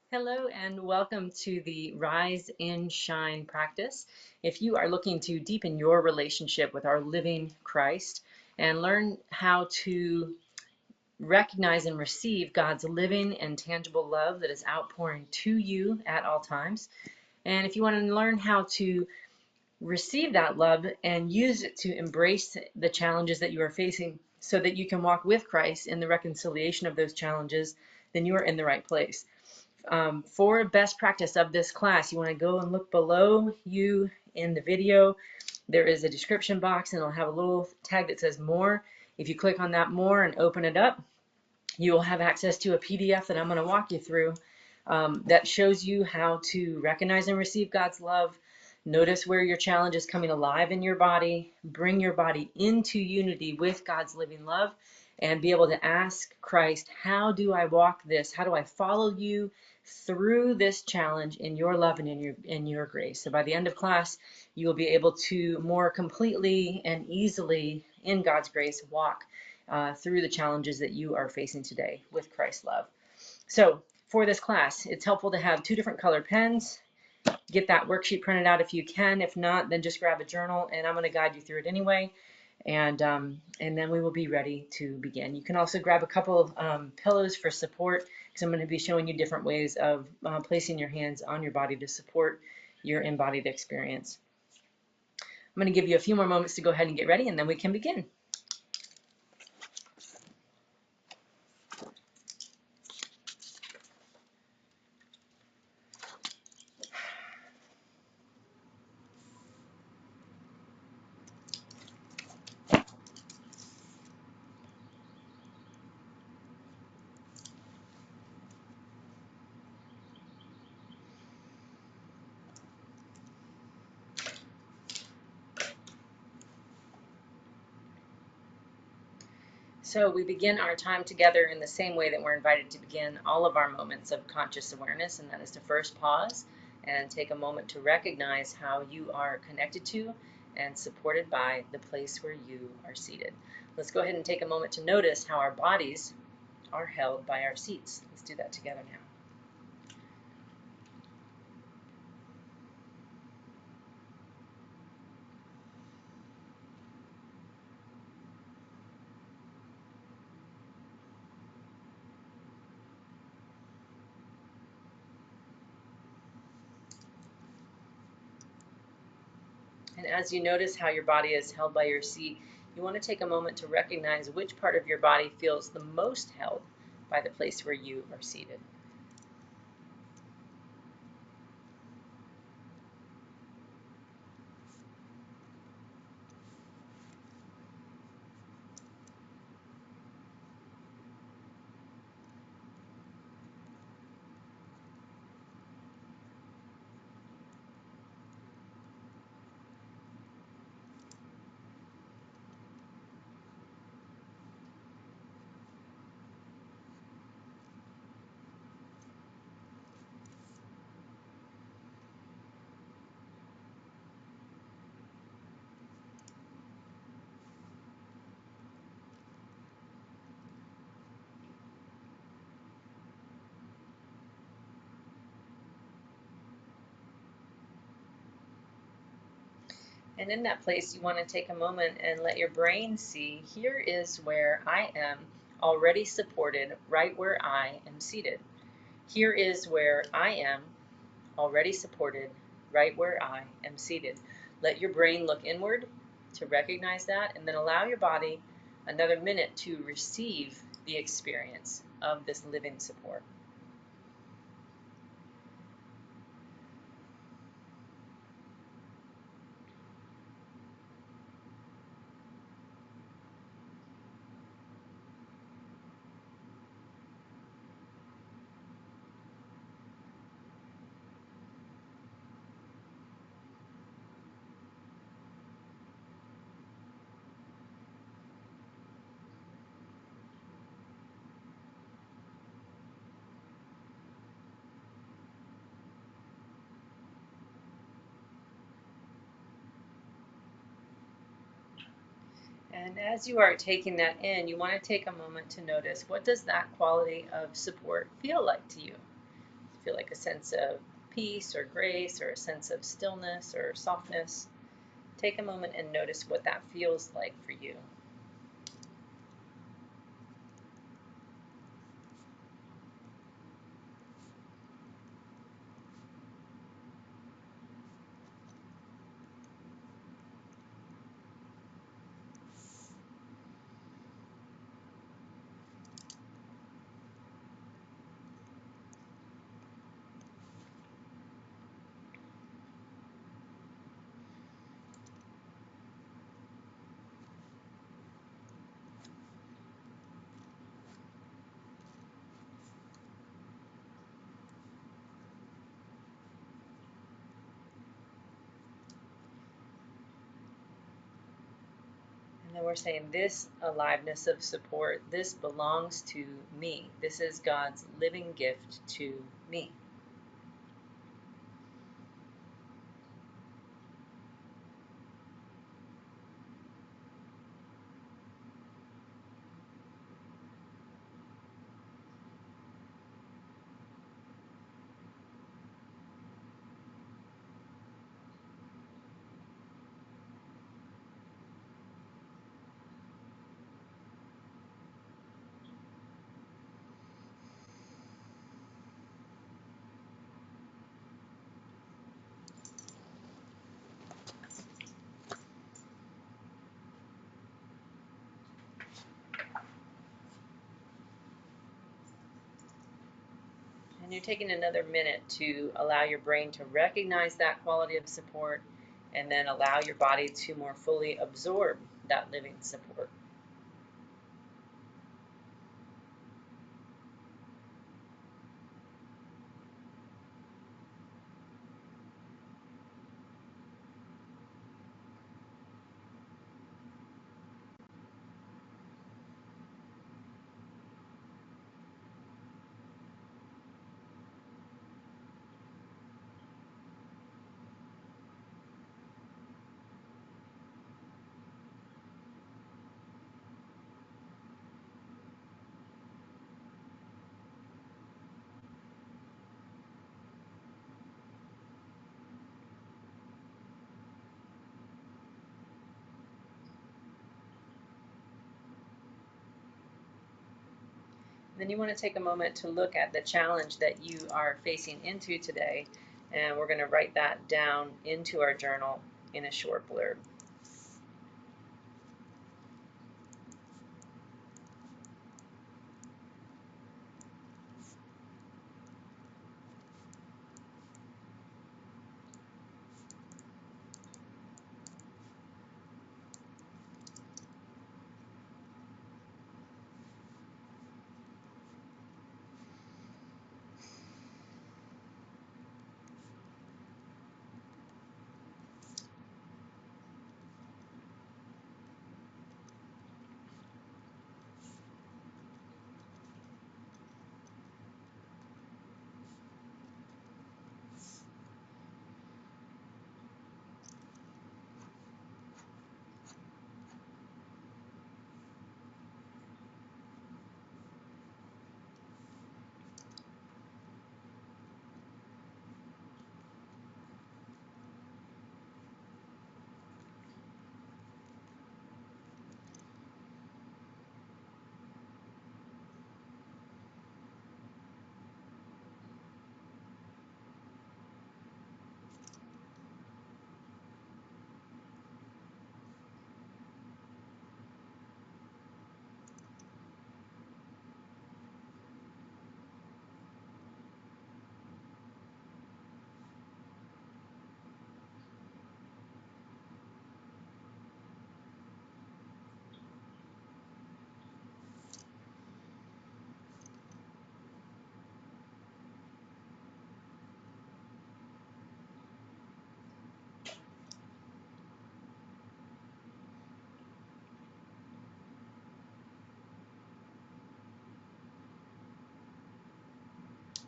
Hello and welcome to the Rise and Shine practice. If you are looking to deepen your relationship with our living Christ and learn how to recognize and receive God's living and tangible love that is outpouring to you at all times, and if you want to learn how to receive that love and use it to embrace the challenges that you are facing so that you can walk with Christ in the reconciliation of those challenges, then you are in the right place. For best practice of this class, you want to go and look below you in the video. There is a description box and it'll have a little tag that says more. If you click on that more and open it up, you will have access to a PDF that I'm going to walk you through that shows you how to recognize and receive God's love. Notice where your challenge is coming alive in your body. Bring your body into unity with God's living love and be able to ask Christ, how do I walk this? How do I follow you through this challenge in your love and in your grace? So by the end of class, you will be able to more completely and easily in God's grace walk through the challenges that you are facing today with Christ's love. So for this class, it's helpful to have two different colored pens. Get that worksheet printed out if you can. If not, then just grab a journal, and I'm going to guide you through it anyway. And then we will be ready to begin. You can also grab a couple of pillows for support, because I'm going to be showing you different ways of placing your hands on your body to support your embodied experience. I'm going to give you a few more moments to go ahead and get ready, and then we can begin. So we begin our time together in the same way that we're invited to begin all of our moments of conscious awareness, and that is to first pause and take a moment to recognize how you are connected to and supported by the place where you are seated. Let's go ahead and take a moment to notice how our bodies are held by our seats. Let's do that together now. And as you notice how your body is held by your seat, you want to take a moment to recognize which part of your body feels the most held by the place where you are seated. And in that place, you want to take a moment and let your brain see, here is where I am already supported, right where I am seated. Here is where I am already supported, right where I am seated. Let your brain look inward to recognize that, and then allow your body another minute to receive the experience of this living support. And as you are taking that in, you want to take a moment to notice, what does that quality of support feel like to you? Feel like a sense of peace or grace or a sense of stillness or softness. Take a moment and notice what that feels like for you. And then we're saying this aliveness of support, this belongs to me. This is God's living gift to me. And you're taking another minute to allow your brain to recognize that quality of support and then allow your body to more fully absorb that living support. Then you want to take a moment to look at the challenge that you are facing into today, and we're going to write that down into our journal in a short blurb.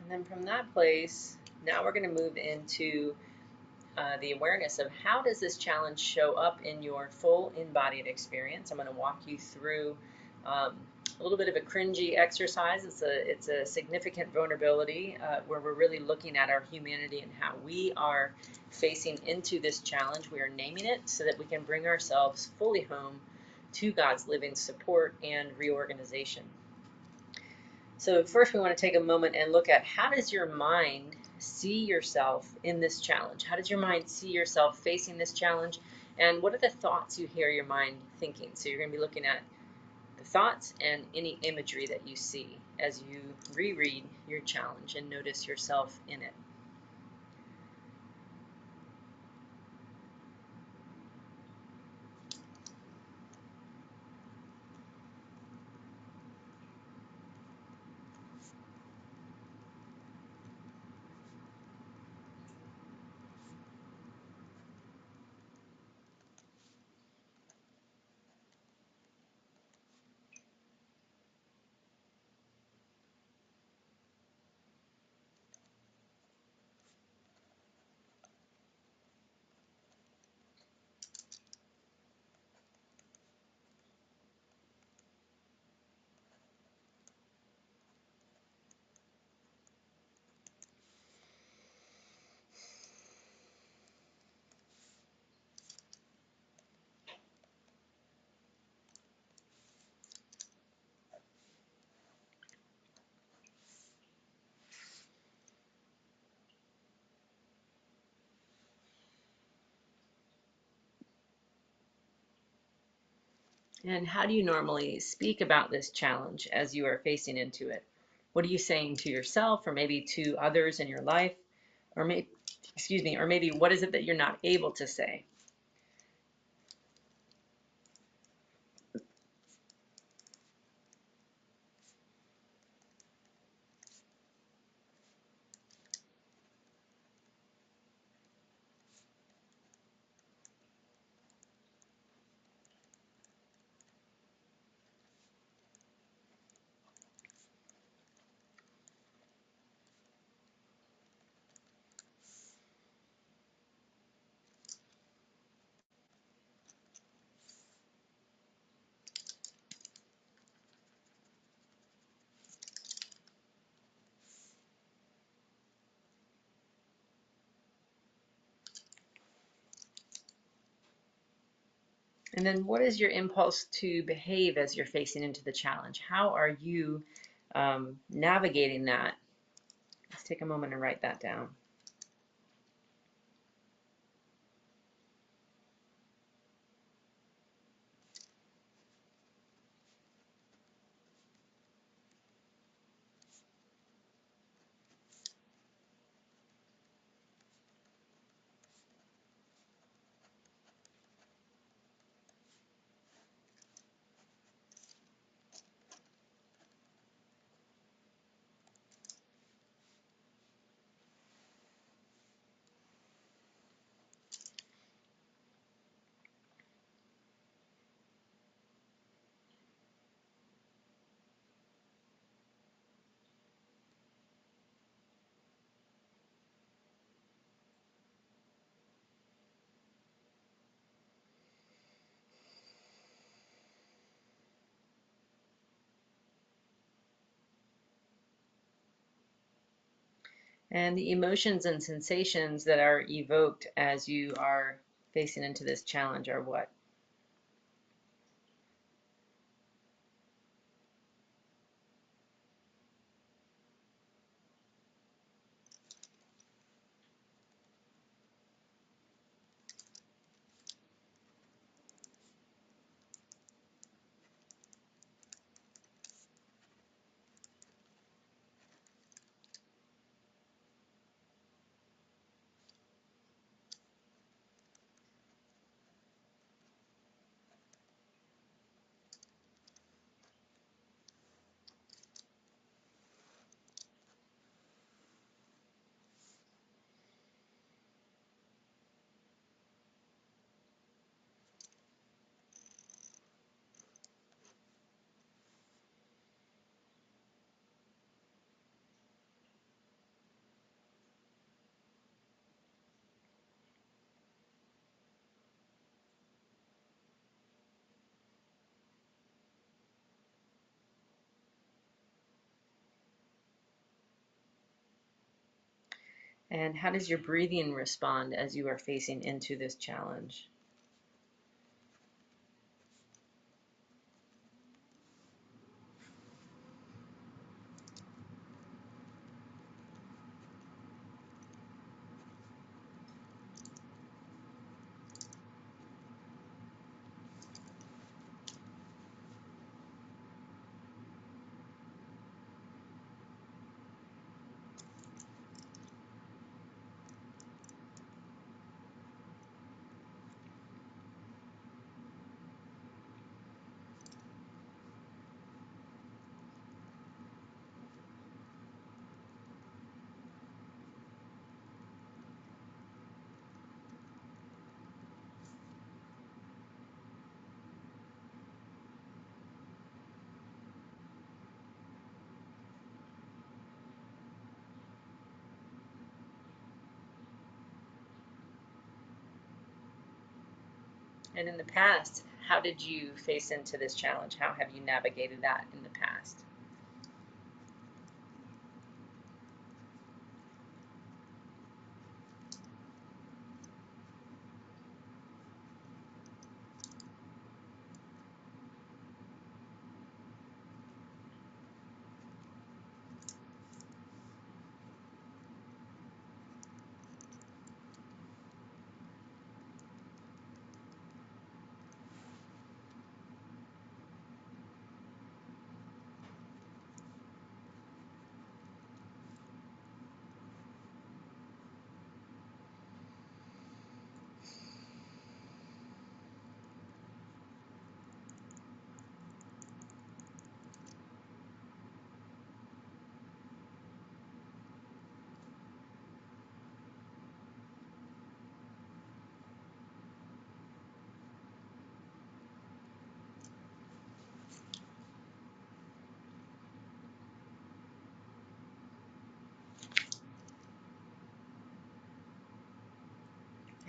And then from that place, now we're going to move into the awareness of how does this challenge show up in your full embodied experience. I'm going to walk you through a little bit of a cringy exercise. It's a significant vulnerability where we're really looking at our humanity and how we are facing into this challenge. We are naming it so that we can bring ourselves fully home to God's living support and reorganization. So first we want to take a moment and look at, how does your mind see yourself in this challenge? How does your mind see yourself facing this challenge? And what are the thoughts you hear your mind thinking? So you're going to be looking at the thoughts and any imagery that you see as you reread your challenge and notice yourself in it. And how do you normally speak about this challenge as you are facing into it? What are you saying to yourself, or maybe to others in your life? Or maybe what is it that you're not able to say? And then what is your impulse to behave as you're facing into the challenge? How are you navigating that? Let's take a moment and write that down. And the emotions and sensations that are evoked as you are facing into this challenge are what? And how does your breathing respond as you are facing into this challenge? And in the past, how did you face into this challenge? How have you navigated that in the past?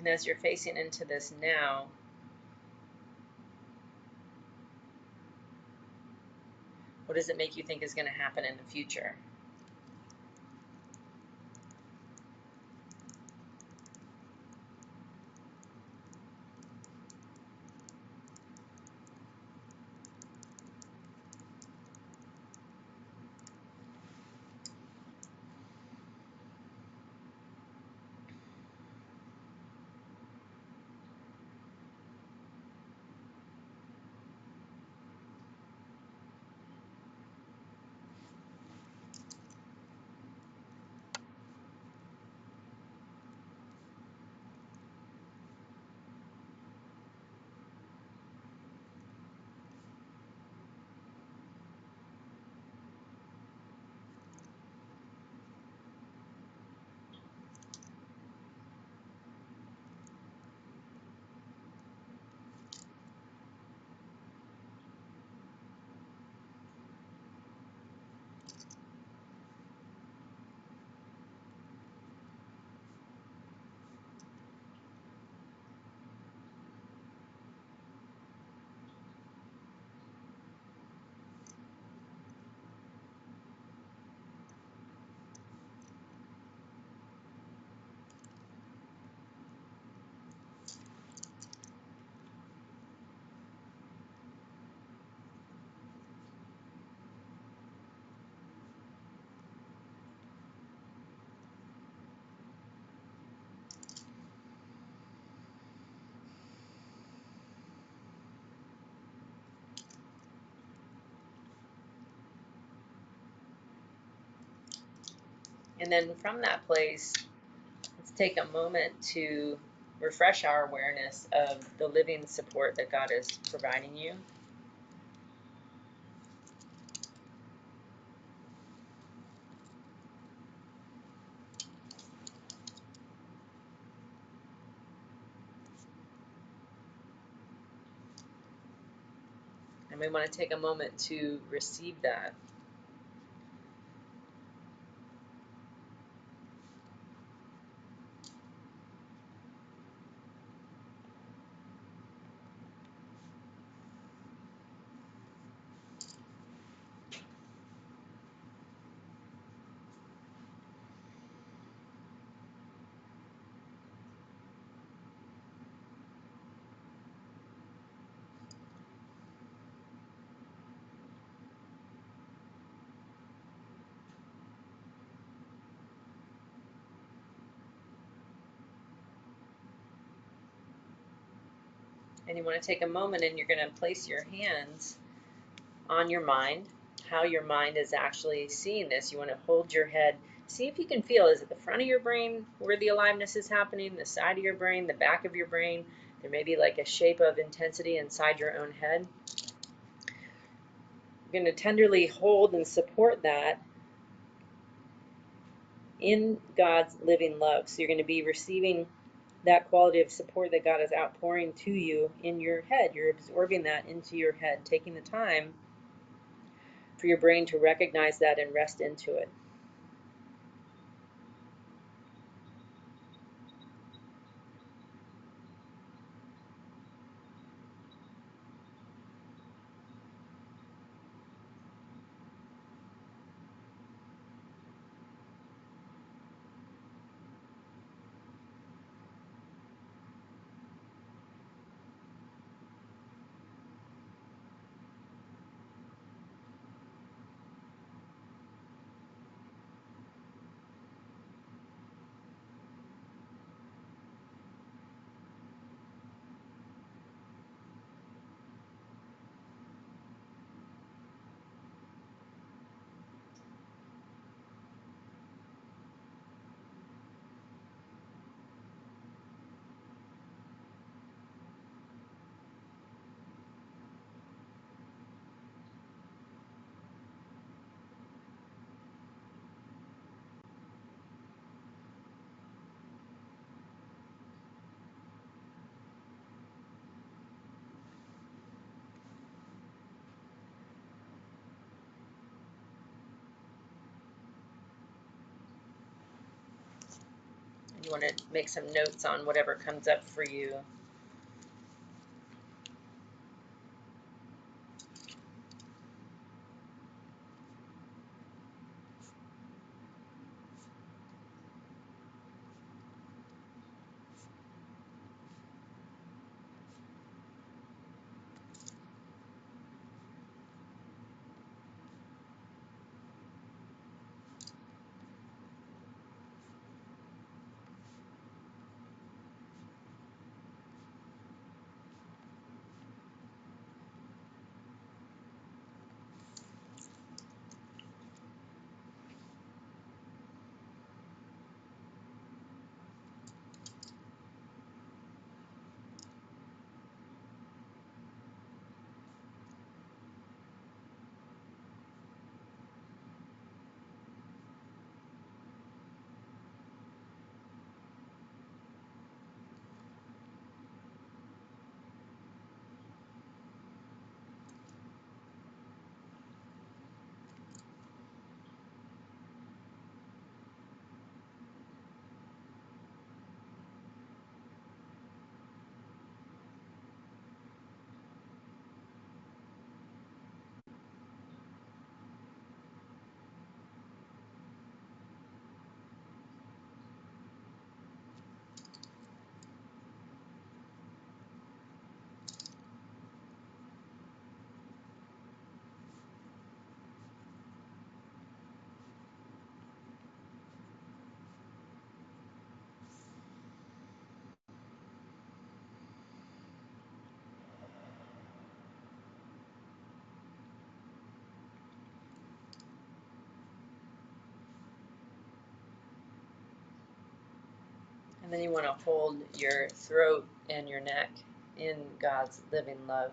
And as you're facing into this now, what does it make you think is going to happen in the future? And then from that place, let's take a moment to refresh our awareness of the living support that God is providing you. And we want to take a moment to receive that. And you want to take a moment and you're going to place your hands on your mind, how your mind is actually seeing this. You want to hold your head. See if you can feel, is it the front of your brain where the aliveness is happening, the side of your brain, the back of your brain? There may be like a shape of intensity inside your own head. You're going to tenderly hold and support that in God's living love. So you're going to be receiving that quality of support that God is outpouring to you in your head. You're absorbing that into your head, taking the time for your brain to recognize that and rest into it. You want to make some notes on whatever comes up for you. And then you want to hold your throat and your neck in God's living love.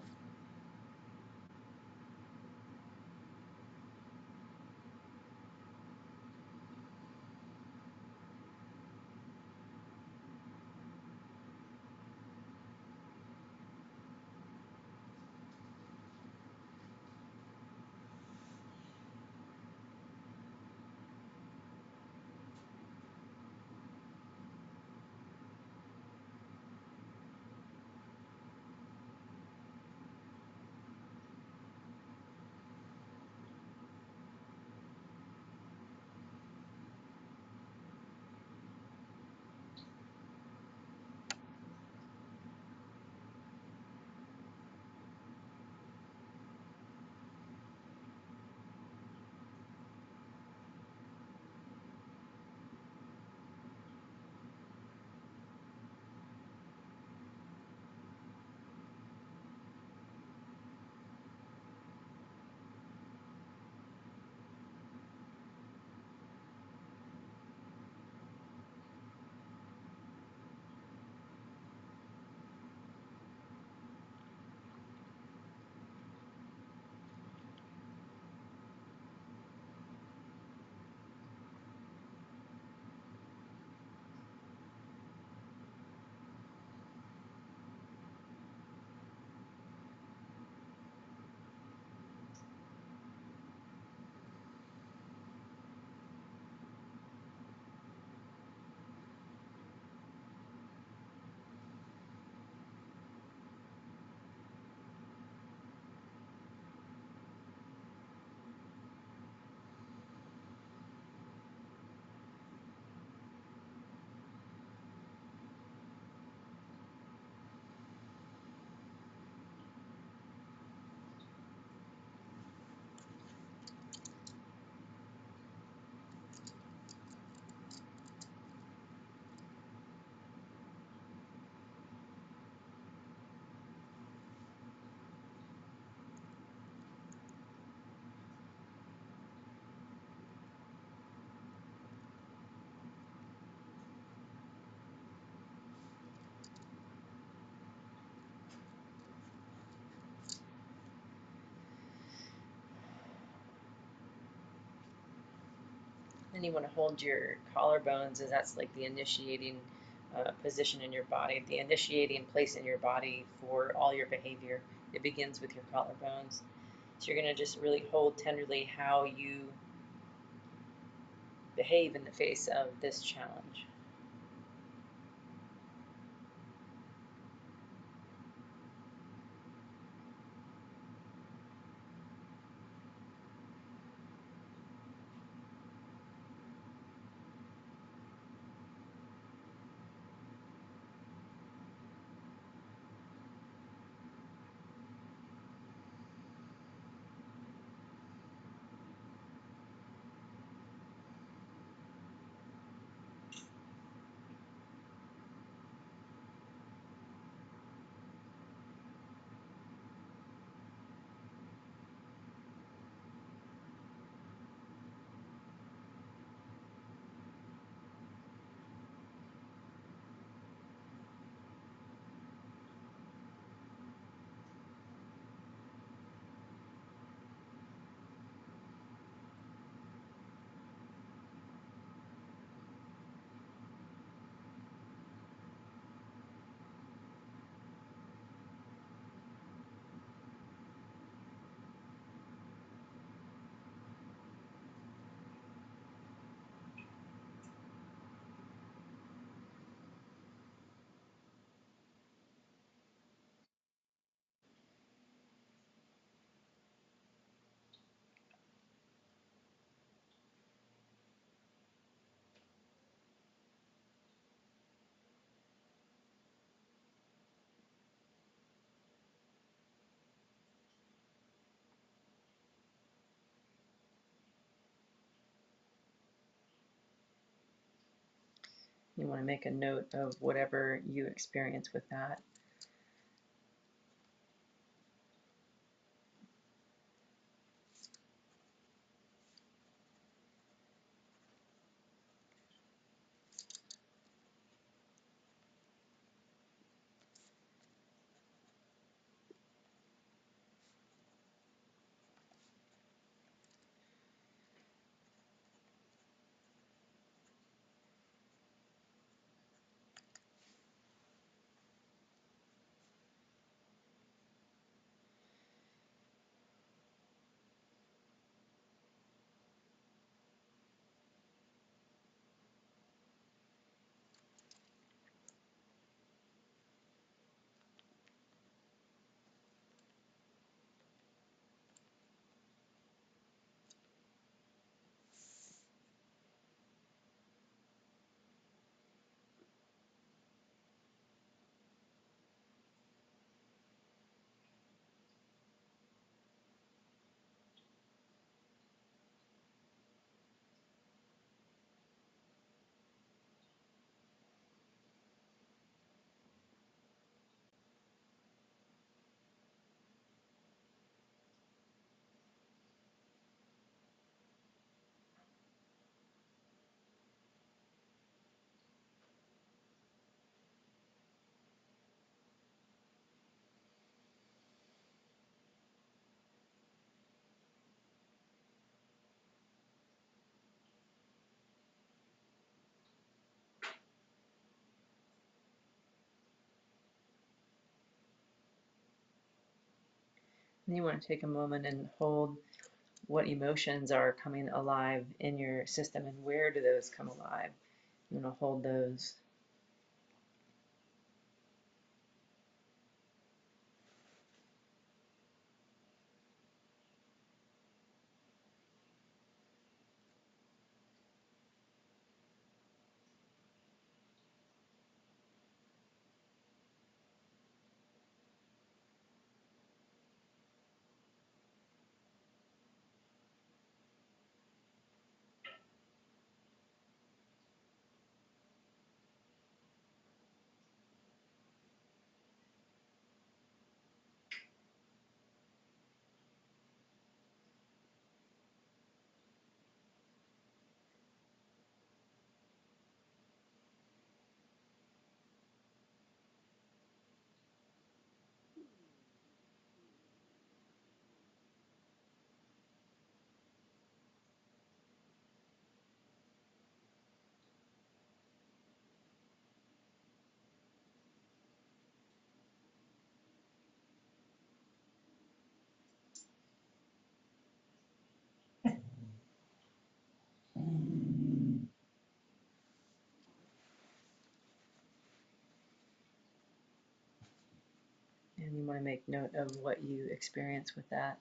And you want to hold your collarbones, as that's like the initiating position in your body, the initiating place in your body for all your behavior. It begins with your collarbones. So you're going to just really hold tenderly how you behave in the face of this challenge. You want to make a note of whatever you experience with that. And you want to take a moment and hold what emotions are coming alive in your system and where do those come alive. You want to hold those. And you want to make note of what you experience with that.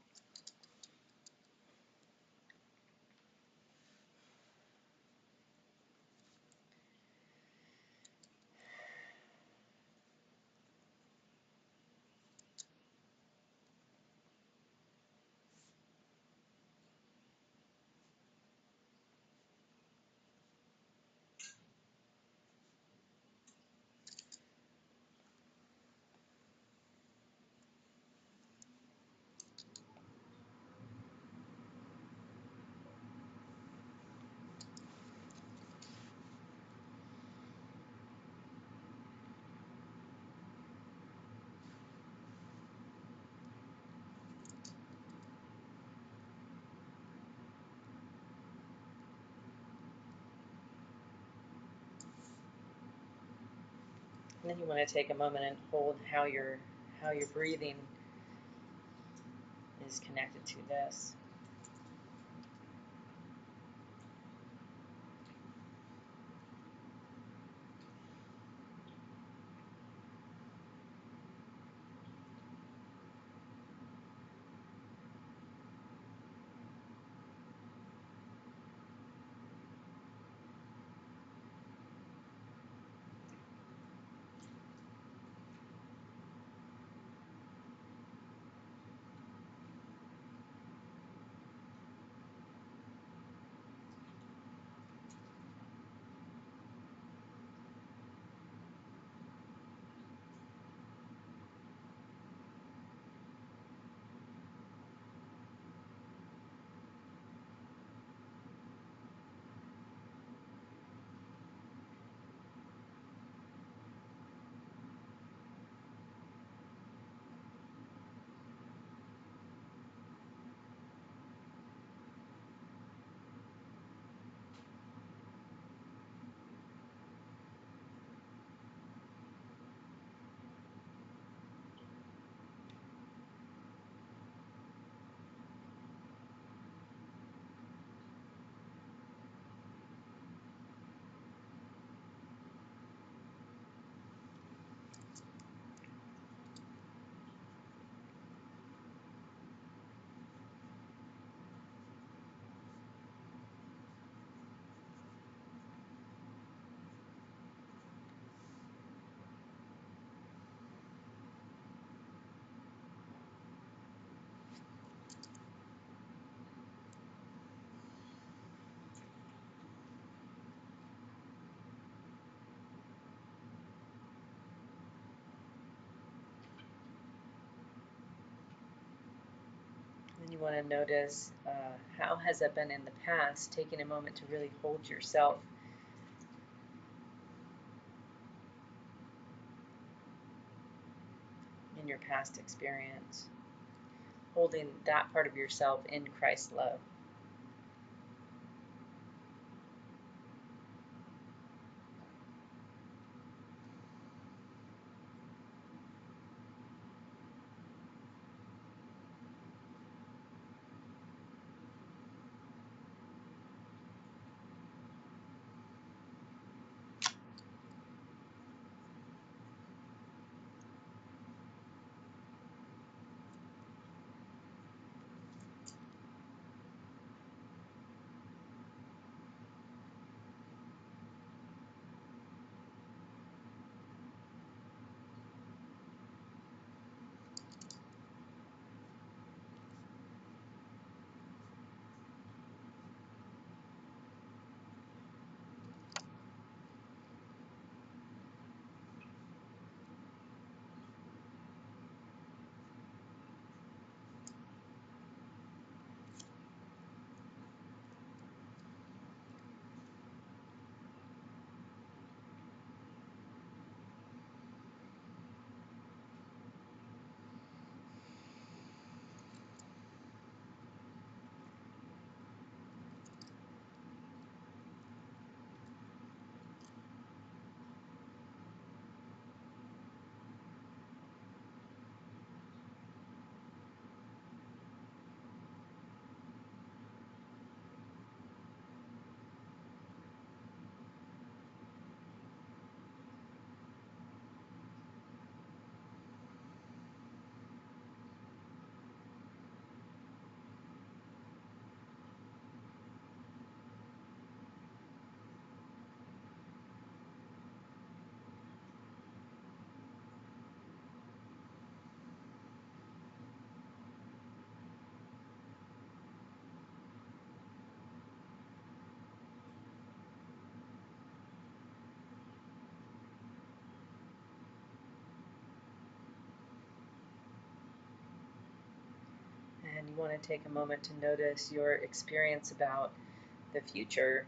And then you want to take a moment and hold how your breathing is connected to this. And you want to notice how has it been in the past, taking a moment to really hold yourself in your past experience, holding that part of yourself in Christ's love. want to take a moment to notice your experience about the future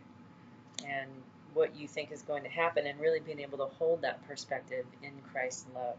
and what you think is going to happen, and really being able to hold that perspective in Christ's love.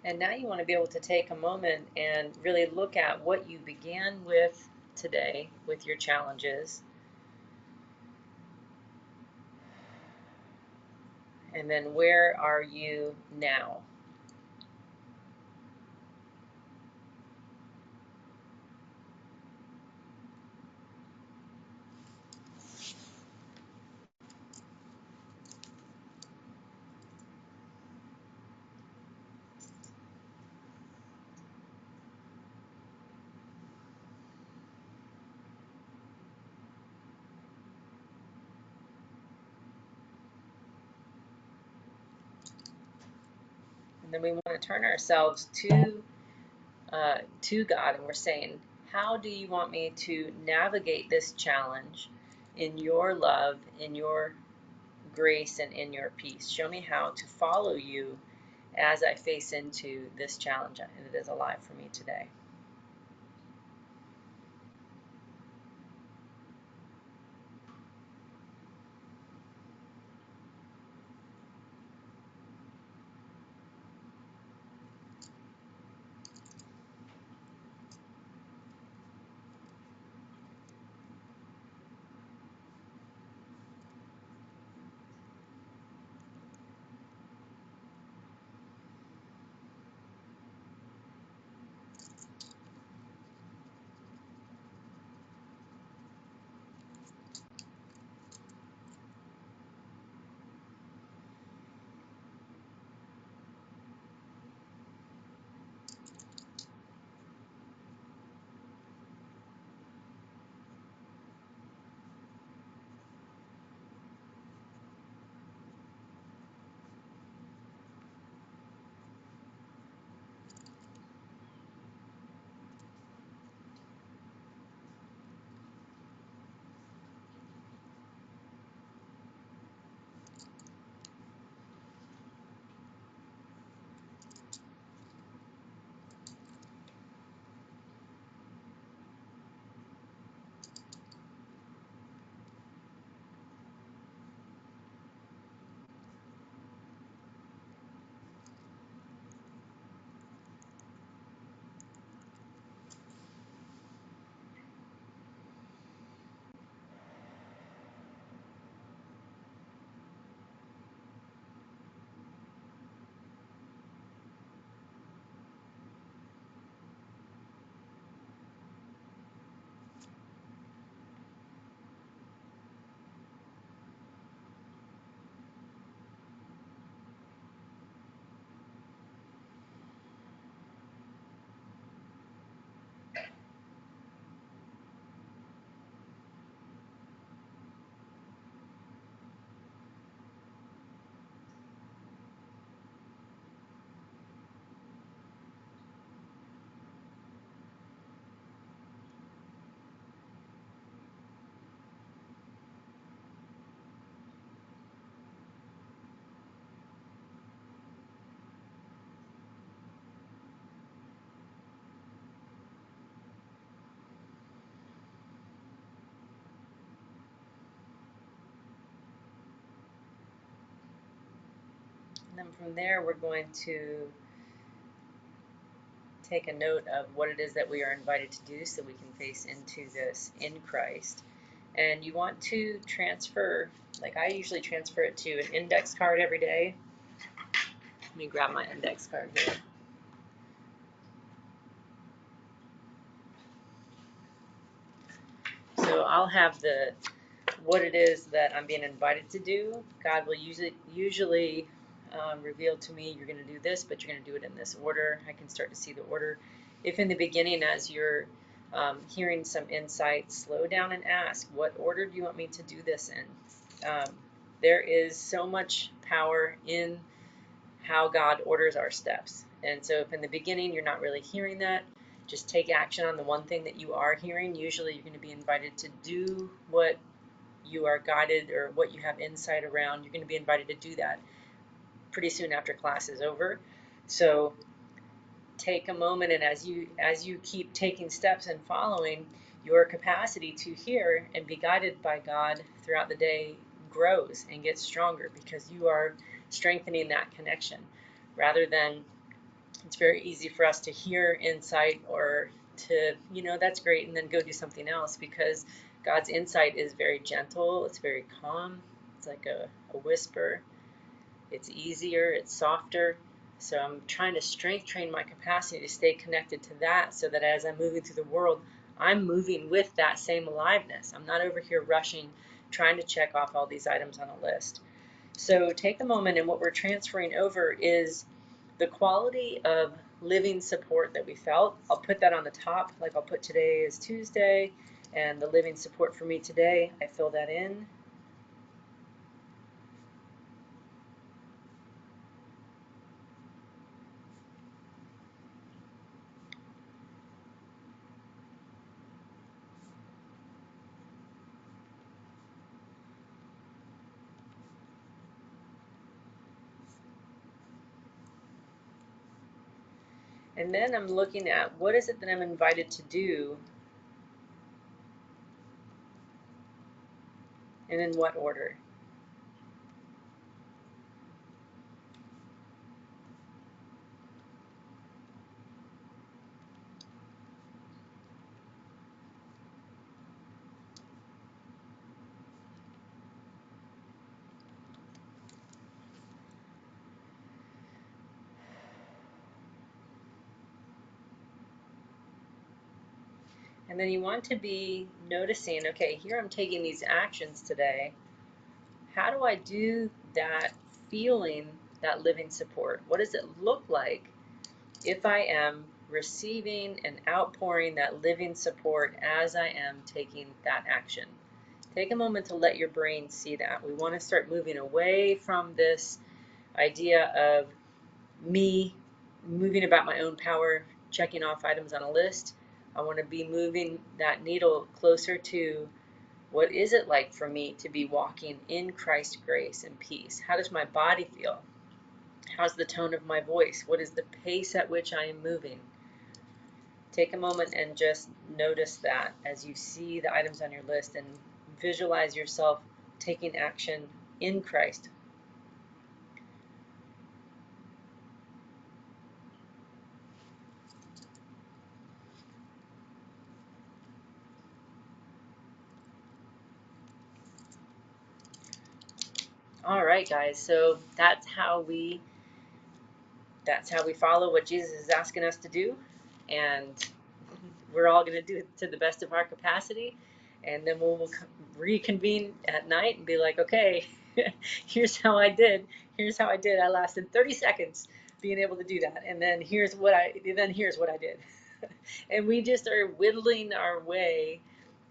And now you want to be able to take a moment and really look at what you began with today with your challenges, and then where are you now? And then we want to turn ourselves to God, and we're saying, how do you want me to navigate this challenge in your love, in your grace, and in your peace? Show me how to follow you as I face into this challenge, and it is alive for me today. then from there, we're going to take a note of what it is that we are invited to do so we can face into this in Christ. And you want to transfer, like I usually transfer it to an index card every day. Let me grab my index card here. So I'll have what it is that I'm being invited to do. God will usually reveal to me, you're going to do this, but you're going to do it in this order. I can start to see the order. If in the beginning, as you're hearing some insight, slow down and ask, what order do you want me to do this in? There is so much power in how God orders our steps. And so if in the beginning you're not really hearing that, just take action on the one thing that you are hearing. Usually you're going to be invited to do what you are guided or what you have insight around. You're going to be invited to do that pretty soon after class is over. So take a moment, and as you keep taking steps and following, your capacity to hear and be guided by God throughout the day grows and gets stronger because you are strengthening that connection. Rather than, it's very easy for us to hear insight or to, that's great, and then go do something else, because God's insight is very gentle, it's very calm, it's like a whisper, it's easier, it's softer. So I'm trying to strength train my capacity to stay connected to that, so that as I'm moving through the world, I'm moving with that same aliveness. I'm not over here rushing, trying to check off all these items on a list. So take a moment, and what we're transferring over is the quality of living support that we felt. I'll put that on the top, like I'll put today is Tuesday, and the living support for me today, I fill that in. And then I'm looking at what is it that I'm invited to do, and in what order. And then you want to be noticing, okay, here I'm taking these actions today. How do I do that, feeling that living support? What does it look like if I am receiving and outpouring that living support as I am taking that action? Take a moment to let your brain see that. We want to start moving away from this idea of me moving about my own power, checking off items on a list. I want to be moving that needle closer to, what is it like for me to be walking in Christ's grace and peace? How does my body feel? How's the tone of my voice? What is the pace at which I am moving? Take a moment and just notice that as you see the items on your list, and visualize yourself taking action in Christ. All right, guys, so that's how we follow what Jesus is asking us to do, and we're all going to do it to the best of our capacity, and then we'll reconvene at night and be like, okay, here's how I did. I lasted 30 seconds being able to do that, and then here's what I did. And we just are whittling our way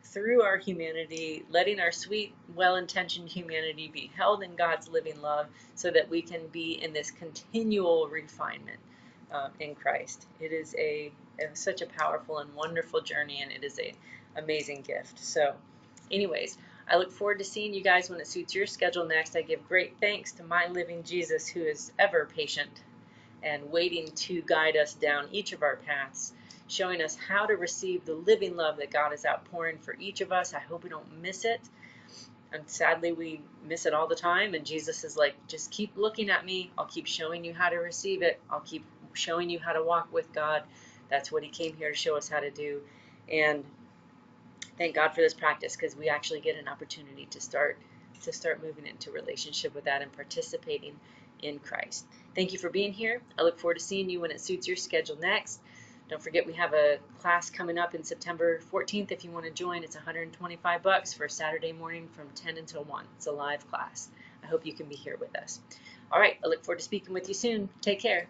through our humanity, letting our sweet, well-intentioned humanity be held in God's living love, so that we can be in this continual refinement in Christ. It is such a powerful and wonderful journey, and it is an amazing gift. So anyways, I look forward to seeing you guys when it suits your schedule next. I give great thanks to my living Jesus, who is ever patient and waiting to guide us down each of our paths, showing us how to receive the living love that God is outpouring for each of us. I hope we don't miss it. And sadly, we miss it all the time. And Jesus is like, just keep looking at me. I'll keep showing you how to receive it. I'll keep showing you how to walk with God. That's what he came here to show us how to do. And thank God for this practice, because we actually get an opportunity to start moving into relationship with that and participating in Christ. Thank you for being here. I look forward to seeing you when it suits your schedule next. Don't forget, we have a class coming up in September 14th. If you want to join, it's $125 for Saturday morning from 10 until 1. It's a live class. I hope you can be here with us. All right, I look forward to speaking with you soon. Take care.